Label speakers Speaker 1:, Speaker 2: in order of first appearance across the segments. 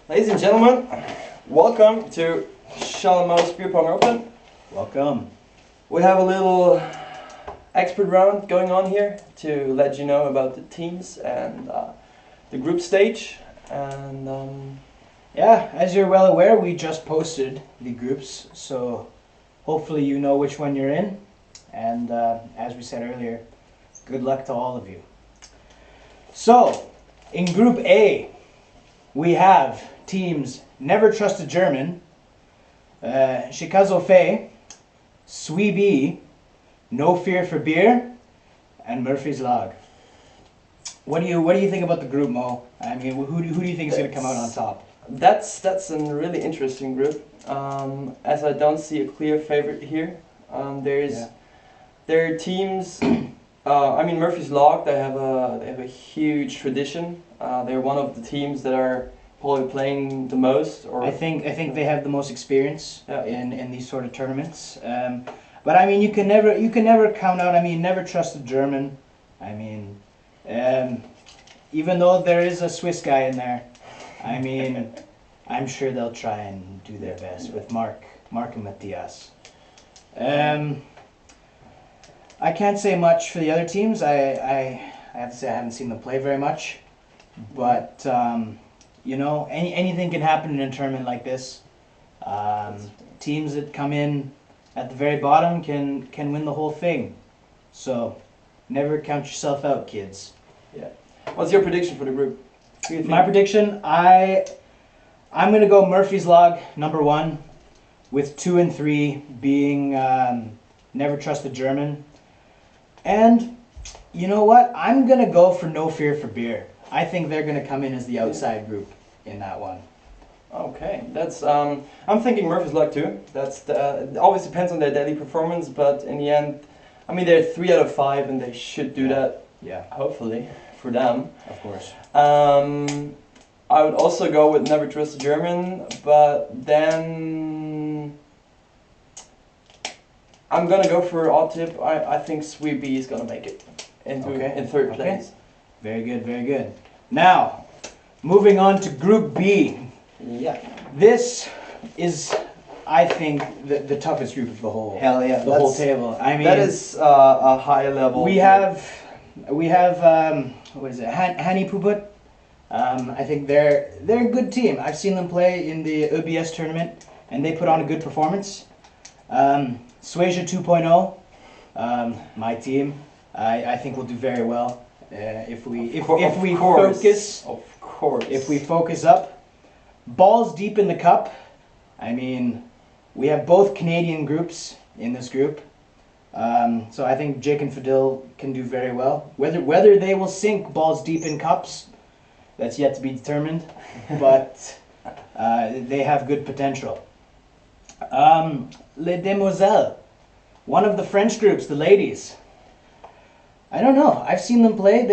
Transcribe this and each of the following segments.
Speaker 1: Ladies and gentlemen, welcome to Kjell's Beerpong Open.
Speaker 2: Welcome.
Speaker 1: We have a little expert round going on here to let you know about the teams and the group stage. And
Speaker 2: Yeah, as you're well aware, we just posted the groups, so hopefully you know which one you're in. And as we said earlier, good luck to all of you. So, in Group A, we have teams Never Trust a German, Shikazofe, Sweeby, No Fear for Beer, and Murphy's Log. What do you think about the group, Mo? I mean, who do you think is going to come out on top?
Speaker 1: that's a really interesting group. As I don't see a clear favorite here. There are teams. I mean, Murphy's Log. They have a huge tradition. They're one of the teams that are probably playing the most. Or
Speaker 2: I think they have the most experience
Speaker 1: Yeah.
Speaker 2: in these sort of tournaments. But I mean, you can never count out. I mean, never trust a German. I mean, even though there is a Swiss guy in there, I mean, I'm sure they'll try and do their best with Mark and Matthias. I can't say much for the other teams. I have to say I haven't seen them play very much, but you know, anything can happen in a tournament like this. Teams that come in at the very bottom can win the whole thing. So never count yourself out, kids.
Speaker 1: Yeah. What's your prediction for the group? Who do you think?
Speaker 2: My prediction, I'm gonna go Murphy's Log #1, with 2 and 3 being Never Trust a German. And you know what? I'm gonna go for No Fear for Beer. I think they're gonna come in as the outside group in that one.
Speaker 1: Okay, that's I'm thinking Murphy's Luck too. It always depends on their daily performance, but in the end, I mean they're 3 out of 5 and they should do that.
Speaker 2: Yeah,
Speaker 1: Hopefully for them.
Speaker 2: of course.
Speaker 1: I would also go with Never Trust a German, but then I'm gonna go for odd tip. I think Sweet B is gonna make it in third place.
Speaker 2: Very good, very good. Now, moving on to Group B.
Speaker 1: Yeah.
Speaker 2: This is, I think, the toughest group of the whole.
Speaker 1: Hell yeah.
Speaker 2: The whole table. I mean,
Speaker 1: that is a high level.
Speaker 2: We have what is it? Hani Puput. I think they're a good team. I've seen them play in the OBS tournament, and they put on a good performance. Sueja 2.0, my team. I think will do very well if we focus.
Speaker 1: Of course.
Speaker 2: If we focus up. Balls deep in the cup. I mean, we have both Canadian groups in this group. So I think Jake and Fadil can do very well. Whether they will sink balls deep in cups, that's yet to be determined. But they have good potential. Les Demoiselles, one of the French groups, the ladies. I don't know. I've seen them play.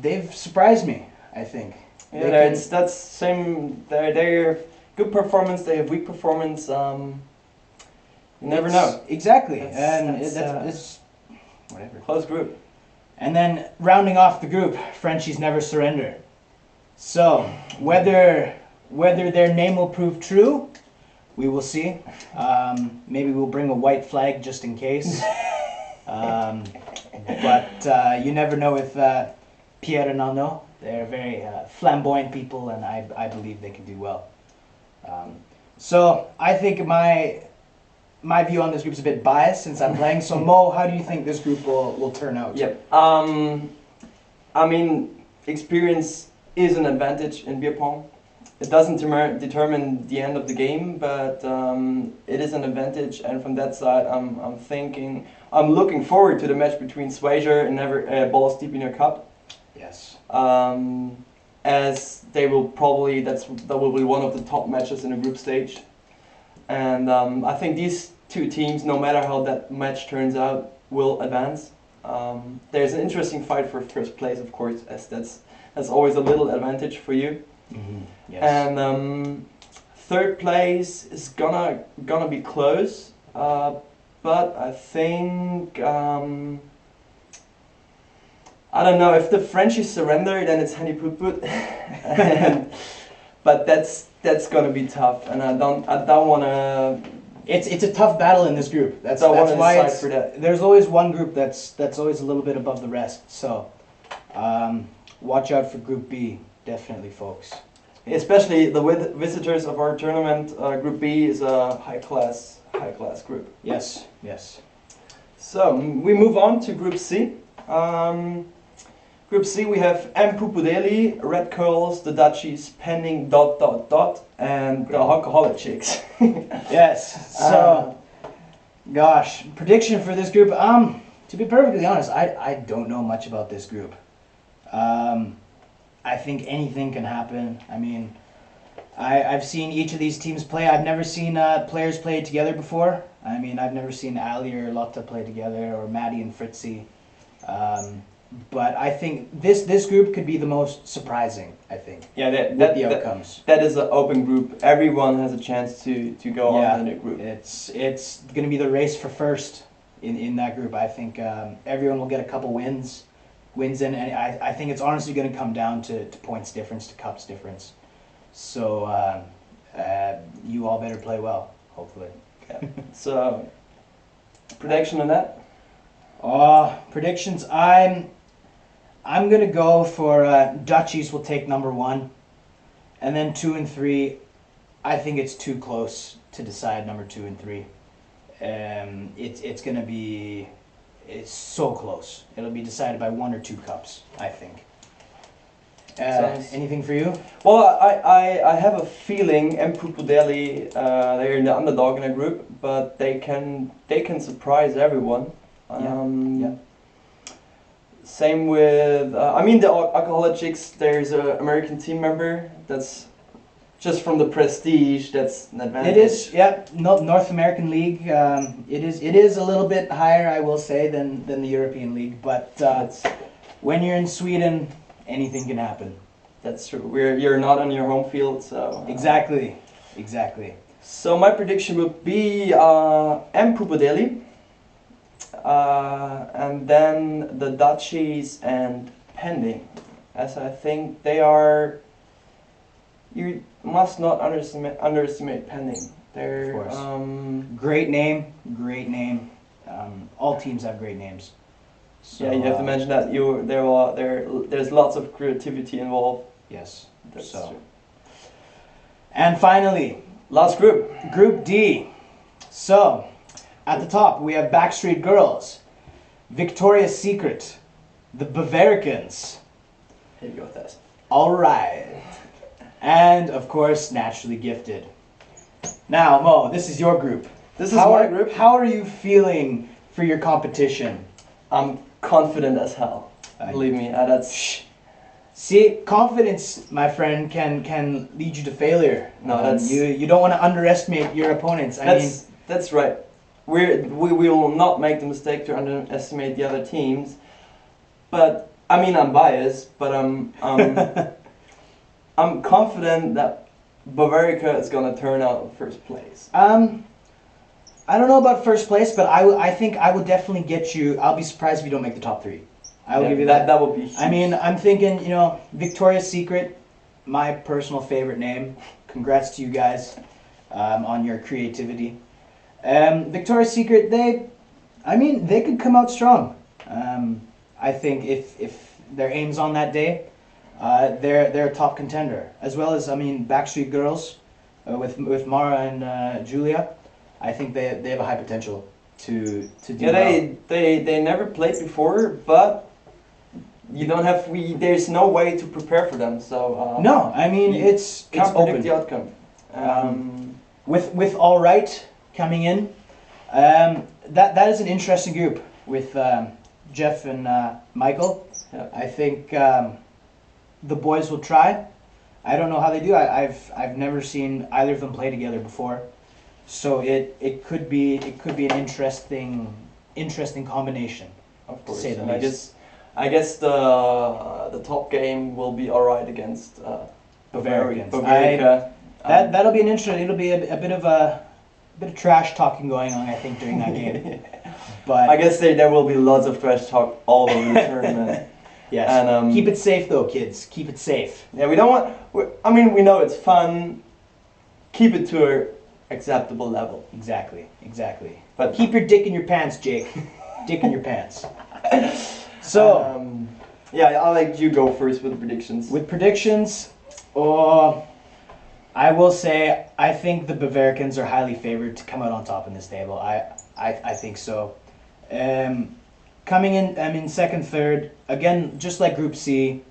Speaker 2: They've surprised me, I think.
Speaker 1: Yeah, that's same. They're good performance. They have weak performance. You never know.
Speaker 2: Exactly,
Speaker 1: That's
Speaker 2: it's whatever.
Speaker 1: Close group.
Speaker 2: And then rounding off the group, Frenchies Never Surrender. So whether their name will prove true, we will see. Maybe we'll bring a white flag just in case. But you never know with Pierre and Arnaud. They're very flamboyant people, and I believe they can do well. So I think my view on this group is a bit biased since I'm playing. So Mo, how do you think this group will turn out?
Speaker 1: Yep. I mean, experience is an advantage in beer pong. It doesn't determine the end of the game, but it is an advantage. And from that side, I'm looking forward to the match between Swager and Never Balls Deep in Your Cup.
Speaker 2: Yes.
Speaker 1: As they will probably that will be one of the top matches in the group stage. And I think these two teams, no matter how that match turns out, will advance. There's an interesting fight for first place, of course, as that's always a little advantage for you.
Speaker 2: Mm-hmm. Yes.
Speaker 1: And third place is gonna be close, but I think I don't know if the Frenchies surrender, then it's Hani Put. but that's gonna be tough, and I don't wanna.
Speaker 2: It's a tough battle in this group. That's
Speaker 1: wanna
Speaker 2: why
Speaker 1: decide
Speaker 2: it's,
Speaker 1: for that.
Speaker 2: there's always one group that's always a little bit above the rest. So watch out for Group B, definitely, folks.
Speaker 1: Especially the visitors of our tournament. Group B is a high class group.
Speaker 2: Yes, yes.
Speaker 1: So we move on to Group C. Group C, we have M. Pupudeli, Red Curls, the Dutchies, Pending ... and the Alcoholic Chicks.
Speaker 2: Yes. So, gosh, prediction for this group. To be perfectly honest, I don't know much about this group. I think anything can happen. I mean, I've seen each of these teams play. I've never seen players play together before. I mean, I've never seen Ali or Lotta play together, or Maddie and Fritzy. But I think this group could be the most surprising, I think.
Speaker 1: Yeah,
Speaker 2: with the outcomes.
Speaker 1: That is an open group. Everyone has a chance to go on in the group.
Speaker 2: It's going to be the race for first in that group. I think everyone will get a couple wins in, and I think it's honestly going to come down to points difference, to cups difference. So you all better play well, hopefully.
Speaker 1: Okay. So, prediction on that?
Speaker 2: Predictions. I'm gonna go for Dutchies will take number 1, and then 2 and 3. I think it's too close to decide number 2 and 3. It's gonna be, it's so close. It'll be decided by 1 or 2 cups, I think. Anything for you?
Speaker 1: Well, I have a feeling M. Pupudeli, they're the underdog in a group, but they can surprise everyone.
Speaker 2: Yeah.
Speaker 1: Same with, I mean, the Alcoholic Chicks, there's an American team member that's just from the prestige, that's an advantage.
Speaker 2: It is, yeah, North American League. It is a little bit higher, I will say, than the European League, but when you're in Sweden, anything can happen.
Speaker 1: That's true. You're not on your home field, so...
Speaker 2: Exactly.
Speaker 1: So my prediction would be M. Pupudeli. And then the Dutchies and Pending, as I think they are. You must not underestimate Pending. They're
Speaker 2: of course. Great name. All teams have great names. So,
Speaker 1: yeah, you have to mention that there's lots of creativity involved.
Speaker 2: Yes.
Speaker 1: That's
Speaker 2: so.
Speaker 1: true.
Speaker 2: And finally,
Speaker 1: last group,
Speaker 2: Group D. So. At the top, we have Backstreet Girls, Victoria's Secret, the Bavaricans.
Speaker 1: Here you go, Tess.
Speaker 2: All right. And, of course, Naturally Gifted. Now, Mo, this is your group.
Speaker 1: This is my group.
Speaker 2: How are you feeling for your competition?
Speaker 1: I'm confident as hell. Believe me, that's...
Speaker 2: See, confidence, my friend, can lead you to failure.
Speaker 1: No, that's...
Speaker 2: You don't want to underestimate your opponents.
Speaker 1: That's right. We will not make the mistake to underestimate the other teams, but I mean I'm biased, but I'm confident that Bavarica is gonna turn out in first place.
Speaker 2: I don't know about first place, but I think I would definitely get you. I'll be surprised if you don't make the top 3. I will give you that.
Speaker 1: That would be huge.
Speaker 2: I mean, I'm thinking, Victoria's Secret, my personal favorite name. Congrats to you guys on your creativity. Victoria's Secret, they could come out strong. I think if their aim's on that day, they're a top contender. As well as, Backstreet Girls with Mara and Julia. I think they have a high potential to do well.
Speaker 1: They never played before, but you don't have there's no way to prepare for them. So
Speaker 2: no, it's
Speaker 1: can't
Speaker 2: open.
Speaker 1: predict the outcome.
Speaker 2: With All Right coming in, that is an interesting group with Jeff and Michael.
Speaker 1: Yeah.
Speaker 2: I think the boys will try. I don't know how they do. I've never seen either of them play together before, so it could be an interesting combination.
Speaker 1: Of course,
Speaker 2: to say the least.
Speaker 1: I guess the top game will be all right against Bavarica.
Speaker 2: That'll be an interesting. It'll be a bit of trash talking going on, I think, during that game. But
Speaker 1: I guess there will be lots of trash talk all over the tournament.
Speaker 2: Yes.
Speaker 1: And
Speaker 2: keep it safe though, kids. Keep it safe.
Speaker 1: yeah, we don't want. I mean, we know it's fun. Keep it to a acceptable level.
Speaker 2: Exactly. Exactly.
Speaker 1: But
Speaker 2: Keep your dick in your pants, Jake. Dick in your pants. So,
Speaker 1: yeah, I'll let you go first with the predictions.
Speaker 2: with predictions, I will say I think the Bavaricans are highly favored to come out on top in this table. I think so. Coming in, I mean, second, third, again, just like Group C,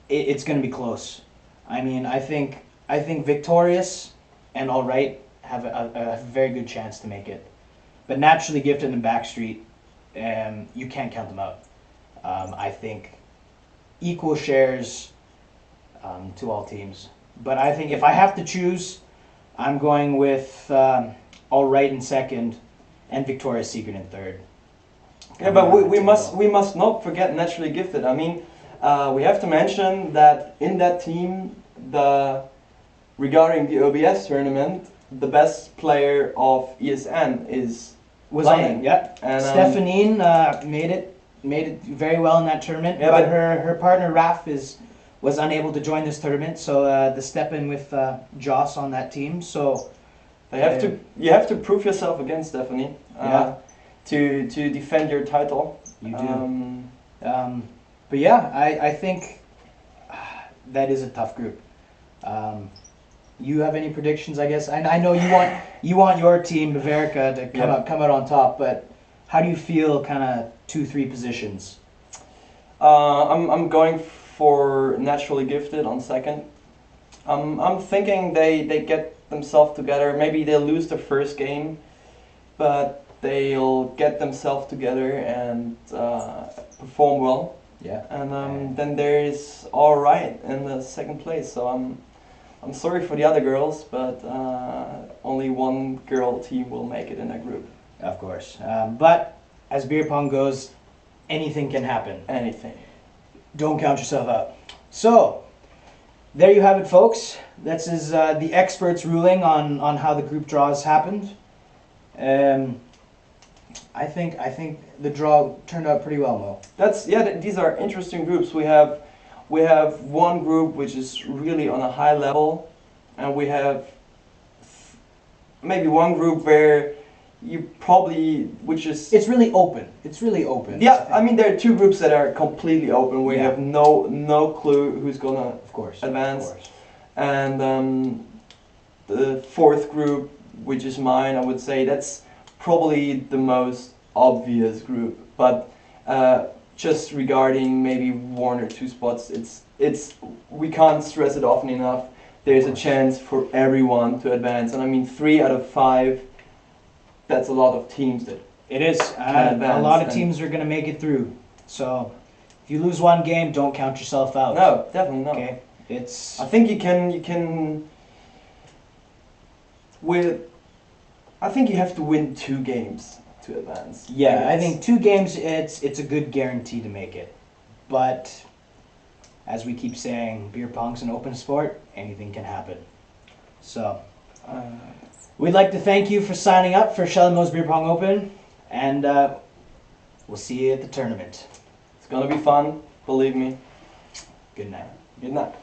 Speaker 2: it's going to be close. I mean, I think Victorious and All Right have a very good chance to make it. But Naturally Gifted and Backstreet, you can't count them out. I think equal shares to all teams. But I think if I have to choose, I'm going with All Right in second and Victoria's Secret in third.
Speaker 1: Yeah, but we must not forget Naturally Gifted. I mean, we have to mention that in that team, regarding the OBS tournament, the best player of ESN was
Speaker 2: on
Speaker 1: playing.
Speaker 2: it. Yeah,
Speaker 1: And
Speaker 2: Stephanine made it very well in that tournament.
Speaker 1: Yeah,
Speaker 2: but
Speaker 1: but
Speaker 2: her partner Raf was unable to join this tournament, so the step in with Joss on that team. So
Speaker 1: you have to prove yourself again, Stephanie. To defend your title.
Speaker 2: You do. But yeah, I think that is a tough group. You have any predictions? I guess I know you want your team Bavarica to come out on top, but how do you feel? Kind of 2-3 positions.
Speaker 1: I'm going for Naturally Gifted on second. I'm thinking they get themselves together. Maybe they'll lose the first game, but they'll get themselves together and perform well.
Speaker 2: Yeah.
Speaker 1: And then there's All Right in the second place. So I'm sorry for the other girls, but only one girl team will make it in that group.
Speaker 2: Of course. But as beer pong goes, anything can happen.
Speaker 1: Anything.
Speaker 2: Don't count yourself out. So, there you have it, folks. This is the experts' ruling on how the group draws happened. I think the draw turned out pretty well, Mo.
Speaker 1: These are interesting groups. We have one group which is really on a high level, and we have maybe one group where
Speaker 2: it's really open. It's really open.
Speaker 1: Yeah, I mean there are two groups that are completely open. We have no clue who's gonna advance.
Speaker 2: Of course.
Speaker 1: And the fourth group, which is mine, I would say that's probably the most obvious group, but just regarding maybe one or two spots, it's we can't stress it often enough. There's a chance for everyone to advance, and I mean 3 out of 5. That's a lot of teams that
Speaker 2: it is. A lot of teams are going to make it through. So if you lose one game, don't count yourself out.
Speaker 1: No, definitely not.
Speaker 2: Okay,
Speaker 1: I think you can. I think you have to win 2 games to advance.
Speaker 2: Yeah, I think 2 games. It's a good guarantee to make it, but as we keep saying, beer pong's an open sport. Anything can happen. So. We'd like to thank you for signing up for Kjell and Mo's Beer Pong Open, and we'll see you at the tournament.
Speaker 1: It's gonna be fun, believe me.
Speaker 2: Good night.
Speaker 1: Good night.